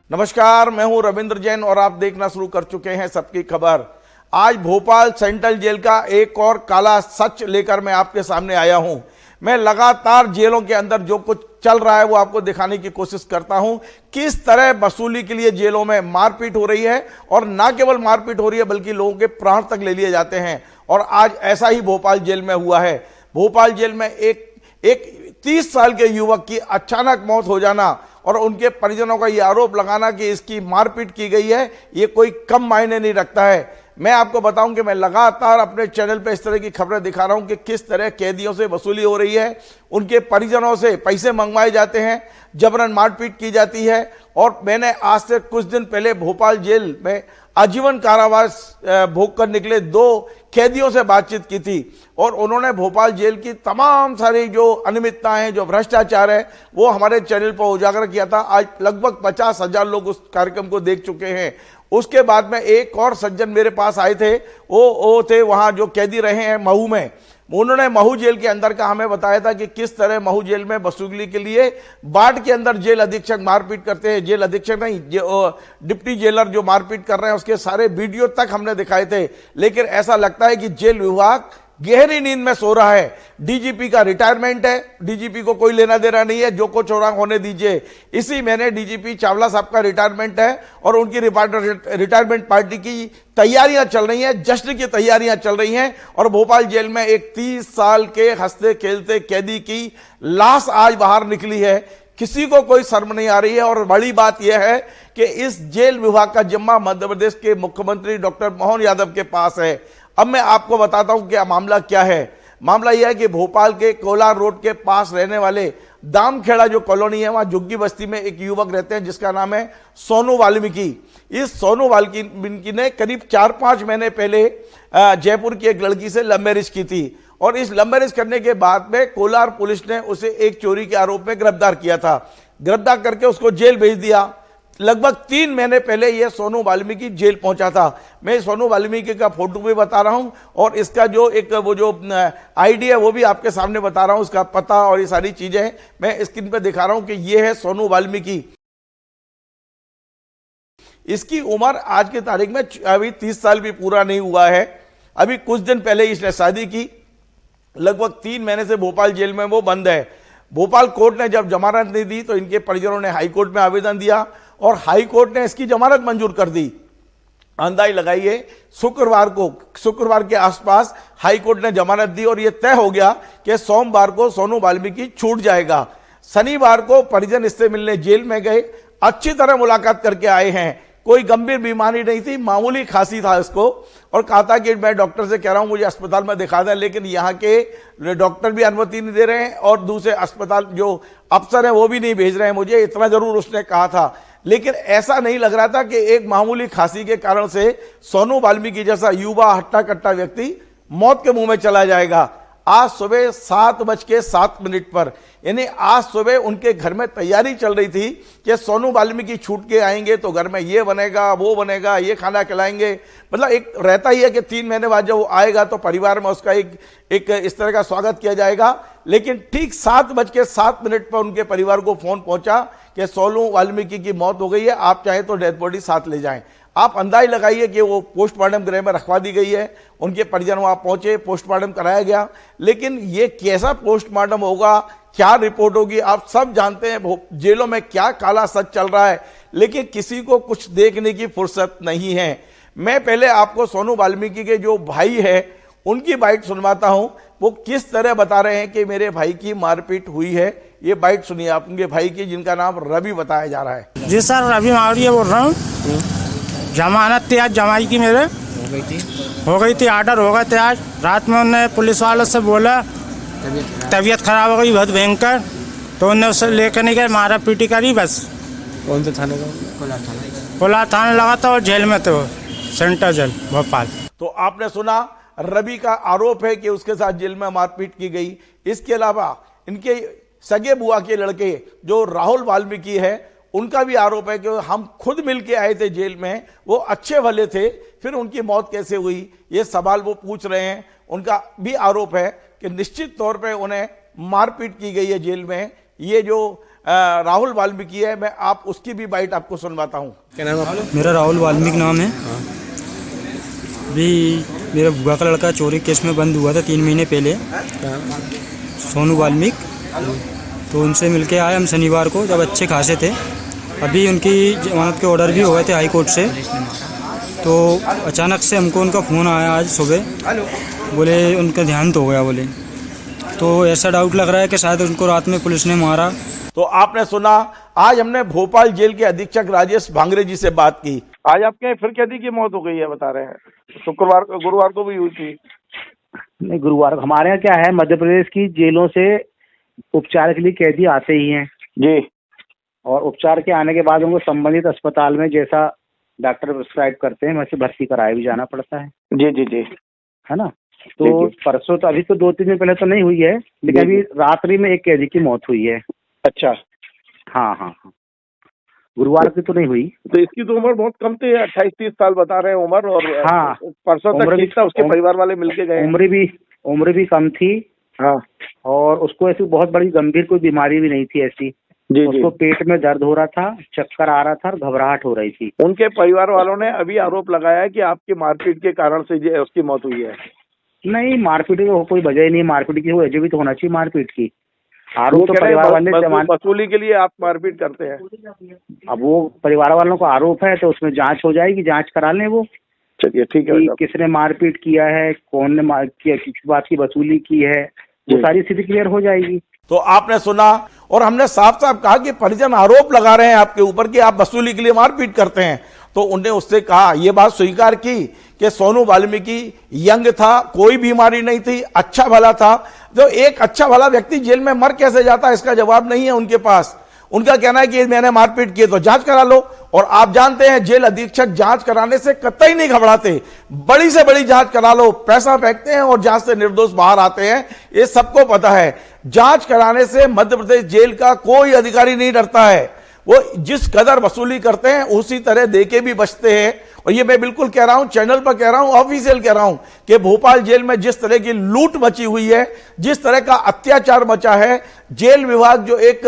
नमस्कार, मैं हूं रविंद्र जैन और आप देखना शुरू कर चुके हैं सबकी खबर। आज भोपाल सेंट्रल जेल का एक और काला सच लेकर मैं आपके सामने आया हूं। मैं लगातार जेलों के अंदर जो कुछ चल रहा है वो आपको दिखाने की कोशिश करता हूं। किस तरह वसूली के लिए जेलों में मारपीट हो रही है और ना केवल मारपीट हो रही है बल्कि लोगों के प्राण तक ले लिए जाते हैं। और आज ऐसा ही भोपाल जेल में हुआ है। भोपाल जेल में एक 30 साल के युवक की अचानक मौत हो जाना और उनके परिजनों का यह आरोप लगाना कि इसकी मारपीट की गई है, ये कोई कम मायने नहीं रखता है। मैं आपको बताऊं कि मैं लगातार अपने चैनल पे इस तरह की खबरें दिखा रहा हूं कि किस तरह कैदियों से वसूली हो रही है, उनके परिजनों से पैसे मंगवाए जाते हैं, जबरन मारपीट की जाती है। और मैंने आज से कुछ दिन पहले भोपाल जेल में आजीवन कारावास भोग कर निकले 2 कैदियों से बातचीत की थी और उन्होंने भोपाल जेल की तमाम सारी जो अनियमितताएं हैं, जो भ्रष्टाचार है, वो हमारे चैनल पर उजागर किया था। आज लगभग 50,000 लोग उस कार्यक्रम को देख चुके हैं। उसके बाद में एक और सज्जन मेरे पास आए थे, वो थे वहां जो कैदी रहे हैं महू में। उन्होंने महू जेल के अंदर का हमें बताया था कि किस तरह महू जेल में वसूली के लिए बाढ़ के अंदर जेल अधीक्षक मारपीट करते हैं। जेल अधीक्षक नहीं, डिप्टी जेलर जो मारपीट कर रहे हैं उसके सारे वीडियो तक हमने दिखाए थे। लेकिन ऐसा लगता है कि जेल विभाग गहरी नींद में सो रहा है। डीजीपी का रिटायरमेंट है, डीजीपी को कोई लेना देना नहीं है, जो कुछ हो रहा होने दीजिए। इसी महीने डीजीपी चावला साहब का रिटायरमेंट है और उनकी रिटायरमेंट पार्टी की तैयारियां चल रही हैं, जश्न की तैयारियां चल रही हैं। और भोपाल जेल में एक 30 साल के हंसते खेलते कैदी की लाश आज बाहर निकली है। किसी को कोई शर्म नहीं आ रही है। और बड़ी बात यह है कि इस जेल विभाग का जिम्मा मध्य प्रदेश के मुख्यमंत्री डॉक्टर मोहन यादव के पास है। अब मैं आपको बताता हूं कि मामला क्या है। मामला यह है कि भोपाल के कोलार रोड के पास रहने वाले दामखेड़ा जो कॉलोनी है, वहां झुग्गी बस्ती में एक युवक रहते हैं जिसका नाम है सोनू वाल्मीकि। इस सोनू वाल्मीकि ने करीब 4-5 महीने पहले जयपुर की एक लड़की से लव मैरिज की थी और इस लव मैरिज करने के बाद में कोलार पुलिस ने उसे एक चोरी के आरोप में गिरफ्तार किया था। गिरफ्तार करके उसको जेल भेज दिया। लगभग 3 महीने पहले यह सोनू वाल्मीकि जेल पहुंचा था। मैं सोनू वाल्मीकि का फोटो भी बता रहा हूं और इसका जो आईडी है वो भी आपके सामने बता रहा हूं, उसका पता और ये सारी चीजें मैं स्क्रीन पे दिखा रहा हूं कि ये है सोनू वाल्मीकि। इसकी उम्र आज की तारीख में अभी 30 साल भी पूरा नहीं हुआ है। अभी कुछ दिन पहले इसने शादी की। लगभग 3 महीने से भोपाल जेल में वो बंद है। भोपाल कोर्ट ने जब जमानत नहीं दी तो इनके परिजनों ने हाई कोर्ट में आवेदन दिया और हाई कोर्ट ने इसकी जमानत मंजूर कर दी। अंदाज लगाइए, शुक्रवार के आसपास हाई कोर्ट ने जमानत दी और यह तय हो गया कि सोमवार को सोनू वाल्मीकि छूट जाएगा। शनिवार को परिजन इससे मिलने जेल में गए, अच्छी तरह मुलाकात करके आए हैं। कोई गंभीर बीमारी नहीं थी, मामूली खांसी था इसको और कहा था कि मैं डॉक्टर से कह रहा हूं मुझे अस्पताल में दिखा दें, लेकिन यहाँ के डॉक्टर भी अनुमति नहीं दे रहे हैं और दूसरे अस्पताल जो अफसर हैं वो भी नहीं भेज रहे हैं मुझे, इतना जरूर उसने कहा था। लेकिन ऐसा नहीं लग रहा था कि एक मामूली खांसी के कारण से सोनू वाल्मीकि जैसा युवा हट्टा कट्टा व्यक्ति मौत के मुंह में चला जाएगा। आज सुबह 7:07 पर यानी आज सुबह उनके घर में तैयारी चल रही थी कि सोनू वाल्मीकि छूट के आएंगे तो घर में ये बनेगा, वो बनेगा, ये खाना खिलाएंगे। मतलब एक रहता ही है कि 3 महीने बाद जब वो आएगा तो परिवार में उसका एक इस तरह का स्वागत किया जाएगा। लेकिन ठीक 7:07 पर उनके परिवार को फोन पहुंचा कि सोनू वाल्मीकि की मौत हो गई है, आप चाहे तो डेड बॉडी साथ ले जाएं। आप अंदाज लगाइए कि वो पोस्टमार्टम गृह में रखवा दी गई है। उनके परिजन वहां पहुंचे, पोस्टमार्टम कराया गया। लेकिन ये कैसा पोस्टमार्टम होगा, क्या रिपोर्ट होगी, आप सब जानते हैं जेलों में क्या काला सच चल रहा है। लेकिन किसी को कुछ देखने की फुर्सत नहीं है। मैं पहले आपको सोनू वाल्मीकि के जो भाई है उनकी बाइट सुनवाता हूं, वो किस तरह बता रहे हैं कि मेरे भाई की मारपीट हुई है। ये बाइट सुनिए आप उनके भाई की, जिनका नाम रवि बताया जा रहा है। जी सर, रवि मावड़िया बोल रहा हूँ। जमानत थी आज जमाई की मेरे हो गई थी, ऑर्डर हो गए थे आज रात में। उन्होंने पुलिस वालों से बोला तबीयत खराब हो गई बहुत भयंकर, तो उन्होंने उसे लेकर नहीं गए, मारा पीटी करी बस। कौन से थाने का? कोलार थाने लगा था और जेल में थे वो, सेंट्रल जेल भोपाल। तो आपने सुना, रवि का आरोप है कि उसके साथ जेल में मारपीट की गई। इसके अलावा इनके सगे बुआ के लड़के जो राहुल वाल्मीकि है, उनका भी आरोप है कि हम खुद मिलके आए थे जेल में, वो अच्छे भले थे, फिर उनकी मौत कैसे हुई, ये सवाल वो पूछ रहे हैं। उनका भी आरोप है कि निश्चित तौर पे उन्हें मारपीट की गई है जेल में। ये जो राहुल वाल्मीकि है, मैं आप उसकी भी बाइट आपको सुनवाता हूँ। क्या नाम है आपका? मेरा राहुल वाल्मीकि नाम है। अभी मेरा बुआ का लड़का चोरी केस में बंद हुआ था 3 महीने पहले, सोनू वाल्मीकि। तो उनसे मिलके आए हम शनिवार को, जब अच्छे खासे थे। अभी उनकी जमानत के ऑर्डर भी हुए थे हाई कोर्ट से। तो अचानक से हमको उनका फ़ोन आया आज सुबह, बोले उनका ध्यान तो हो गया बोले। तो ऐसा डाउट लग रहा है कि शायद उनको रात में पुलिस ने मारा। तो आपने सुना, आज हमने भोपाल जेल के अधीक्षक राजेश भांगरे जी से बात की। आज आपके फिर कैदी की मौत हो गई है बता रहे हैं, गुरुवार को भी हुई थी। नहीं, गुरुवार को हमारे यहाँ क्या है, मध्य प्रदेश की जेलों से उपचार के लिए कैदी आते ही हैं जी, और उपचार के आने के बाद उनको संबंधित अस्पताल में जैसा डॉक्टर प्रिस्क्राइब करते हैं वैसे भर्ती कराए भी जाना पड़ता है। जी जी जी, है ना। तो परसों तो अभी तो 2-3 दिन पहले तो नहीं हुई है, लेकिन अभी रात्रि में एक कैदी की मौत हुई है। अच्छा, हाँ हाँ हाँ, गुरुवार की तो नहीं हुई। तो इसकी तो उम्र बहुत कम थी, 28-30 साल बता रहे हैं उम्र। और हाँ, परसों तक ठीक था, उसके परिवार वाले मिलके गए। उम्र भी कम थी। हाँ, और उसको ऐसी बहुत बड़ी गंभीर कोई बीमारी भी नहीं थी ऐसी। जी उसको पेट में दर्द हो रहा था, चक्कर आ रहा था और घबराहट हो रही थी। उनके परिवार वालों ने अभी आरोप लगाया है कि आपकी मारपीट के कारण से उसकी मौत हुई है। नहीं, मारपीट की कोई वजह ही नहीं, मारपीट की वजह भी तो होना चाहिए मारपीट की। आरोप तो परिवार वाले वसूली के लिए आप मारपीट करते हैं। अब वो परिवार वालों को आरोप है तो उसमें जांच हो जाएगी, जांच करा लें वो। चलिए ठीक है, किसने मारपीट किया है, कौन ने किया, किस बात की वसूली की है, वो सारी स्थिति क्लियर हो जाएगी। तो आपने सुना, और हमने साफ साफ कहा कि परिजन आरोप लगा रहे हैं आपके ऊपर कि आप वसूली के लिए मारपीट करते हैं। तो उन्हें उससे कहा, ये बात स्वीकार की कि सोनू वाल्मीकि यंग था, कोई बीमारी नहीं थी, अच्छा भला था। तो एक अच्छा भला व्यक्ति जेल में मर कैसे जाता है, इसका जवाब नहीं है उनके पास। उनका कहना है कि मैंने मारपीट की, तो जांच करा लो। और आप जानते हैं जेल अधीक्षक जांच कराने से कतई नहीं घबराते, बड़ी से बड़ी जांच करा लो, पैसा फेंकते हैं और जांच से निर्दोष बाहर आते हैं, ये सबको पता है। जांच कराने से मध्य प्रदेश जेल का कोई अधिकारी नहीं डरता है। वो जिस कदर वसूली करते हैं उसी तरह देके भी बचते हैं। और ये मैं बिल्कुल कह रहा हूं, चैनल पर कह रहा हूं, ऑफिशियल कह रहा हूं कि भोपाल जेल में जिस तरह की लूट मची हुई है, जिस तरह का अत्याचार मचा है, जेल विभाग जो एक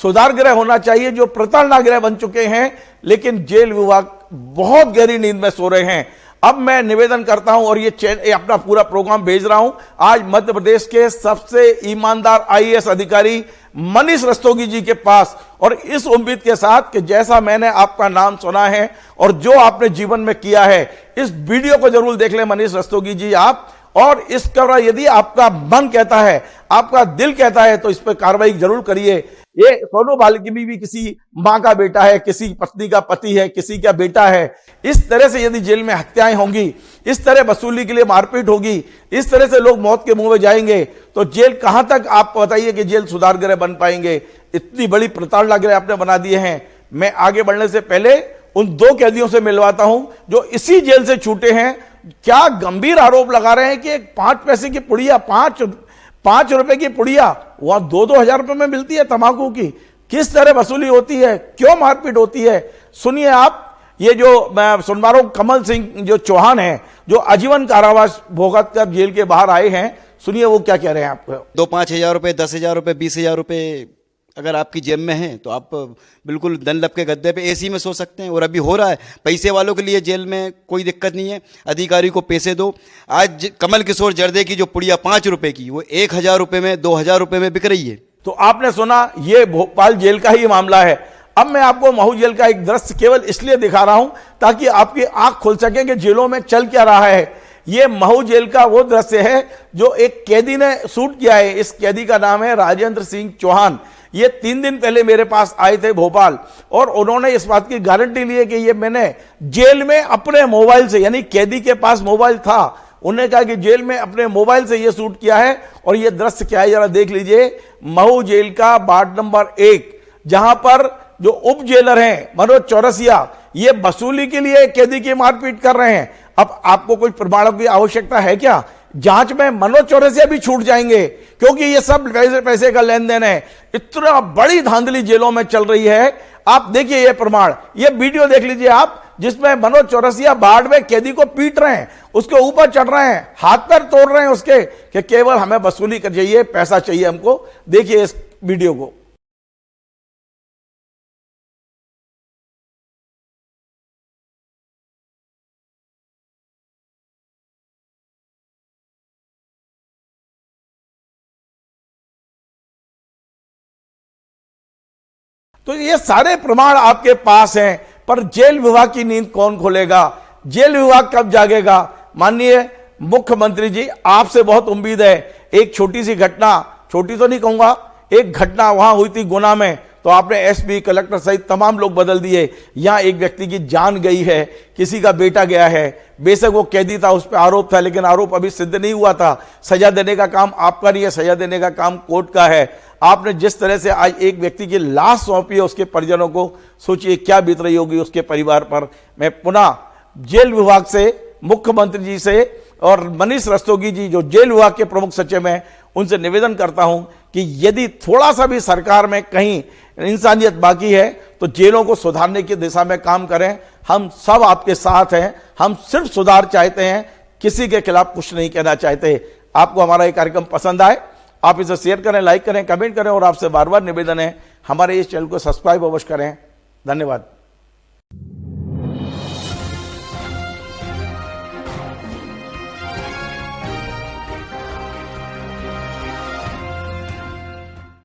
सुधार गृह होना चाहिए, जो प्रताड़ना गृह बन चुके हैं, लेकिन जेल विभाग बहुत गहरी नींद में सो रहे हैं। अब मैं निवेदन करता हूं और ये अपना पूरा प्रोग्राम भेज रहा हूं आज मध्य प्रदेश के सबसे ईमानदार आईएएस अधिकारी मनीष रस्तोगी जी के पास, और इस उम्मीद के साथ कि जैसा मैंने आपका नाम सुना है और जो आपने जीवन में किया है, इस वीडियो को जरूर देख लें मनीष रस्तोगी जी आप। और इसका यदि आपका मन कहता है, आपका दिल कहता है, तो इस पर कार्रवाई जरूर करिए। ये सोनू वाल्मीकि भी किसी मां का बेटा है, किसी पत्नी का पति है, किसी का बेटा है। इस तरह से यदि जेल में हत्याएं होंगी, इस तरह वसूली के लिए मारपीट होगी, इस तरह से लोग मौत के मुंह में जाएंगे, तो जेल कहां तक आप बताइए कि जेल सुधार गृह बन पाएंगे। इतनी बड़ी प्रताड़ना गृह आपने बना दिए हैं। मैं आगे बढ़ने से पहले उन 2 कैदियों से मिलवाता हूं जो इसी जेल से छूटे हैं। क्या गंभीर आरोप लगा रहे हैं कि एक 5 पैसे की पुड़िया, 5 रुपए की पुड़िया वहां 2-2 हजार रुपए में मिलती है तंबाकू की। किस तरह वसूली होती है, क्यों मारपीट होती है, सुनिए आप। ये जो मैं सुन पा रहा हूं, कमल सिंह जो चौहान है, जो आजीवन कारावास भोगत कर जेल के बाहर आए हैं, सुनिए वो क्या कह रहे हैं आपको। 2-5 हजार रुपये, 10 हजार रुपये, 20 हजार रुपये अगर आपकी जेब में है तो आप बिल्कुल डनलप के गद्दे पे एसी में सो सकते हैं। और अभी हो रहा है, पैसे वालों के लिए जेल में कोई दिक्कत नहीं है, अधिकारी को पैसे दो। आज कमल किशोर जर्दे की जो पुड़िया 5 रुपए की, वो 1000 रुपये में, 2000 रुपये में बिक रही है। तो आपने सुना, ये भोपाल जेल का ही मामला है। अब मैं आपको महू जेल का एक दृश्य केवल इसलिए दिखा रहा हूं ताकि आपकी आंख खुल सके कि जेलों में चल क्या रहा है। ये महू जेल का वो दृश्य है जो एक कैदी ने शूट किया है। इस कैदी का नाम है राजेंद्र सिंह चौहान। ये 3 दिन पहले मेरे पास आए थे भोपाल, और उन्होंने इस बात की गारंटी ली है कि ये मैंने जेल में अपने मोबाइल से, यानी कैदी के पास मोबाइल था, उन्होंने कहा कि जेल में अपने मोबाइल से ये शूट किया है। और ये दृश्य क्या है जरा देख लीजिए, महू जेल का वार्ड नंबर 1, जहां पर जो उप जेलर हैं मनोज चौरसिया, ये वसूली के लिए कैदी की मारपीट कर रहे हैं। अब आपको कोई प्रमाणों की आवश्यकता है क्या? जांच में मनोज चौरसिया भी छूट जाएंगे, क्योंकि ये सब पैसे का लेन देन है। इतना बड़ी धांधली जेलों में चल रही है। आप देखिए ये प्रमाण, ये वीडियो देख लीजिए आप, जिसमें मनोज चौरसिया बाढ़ में कैदी को पीट रहे हैं, उसके ऊपर चढ़ रहे हैं, हाथ पैर तोड़ रहे हैं उसके, कि केवल हमें वसूली कर चाहिए, पैसा चाहिए हमको। देखिए इस वीडियो को। तो ये सारे प्रमाण आपके पास हैं, पर जेल विभाग की नींद कौन खोलेगा, जेल विभाग कब जागेगा? माननीय मुख्यमंत्री जी, आपसे बहुत उम्मीद है। एक छोटी सी घटना, छोटी तो नहीं कहूंगा, एक घटना वहां हुई थी गुना में, तो आपने एसपी, कलेक्टर सहित तमाम लोग बदल दिए। यहां एक व्यक्ति की जान गई है, किसी का बेटा गया है। बेशक वो कैदी था, उस पर आरोप था, लेकिन आरोप अभी सिद्ध नहीं हुआ था। सजा देने का काम आपका नहीं है, सजा देने का काम कोर्ट का है। आपने जिस तरह से आज एक व्यक्ति की लाश सौंपी है उसके परिजनों को, सोचिए क्या बीत रही होगी उसके परिवार पर। मैं पुनः जेल विभाग से, मुख्यमंत्री जी से और मनीष रस्तोगी जी जो जेल विभाग के प्रमुख सचिव हैं, उनसे निवेदन करता हूं कि यदि थोड़ा सा भी सरकार में कहीं इंसानियत बाकी है तो जेलों को सुधारने की दिशा में काम करें। हम सब आपके साथ हैं, हम सिर्फ सुधार चाहते हैं, किसी के खिलाफ कुछ नहीं कहना चाहते। आपको हमारा ये कार्यक्रम पसंद आए, आप इसे शेयर करें, लाइक करें, कमेंट करें, और आपसे बार बार निवेदन है हमारे इस चैनल को सब्सक्राइब अवश्य करें। धन्यवाद।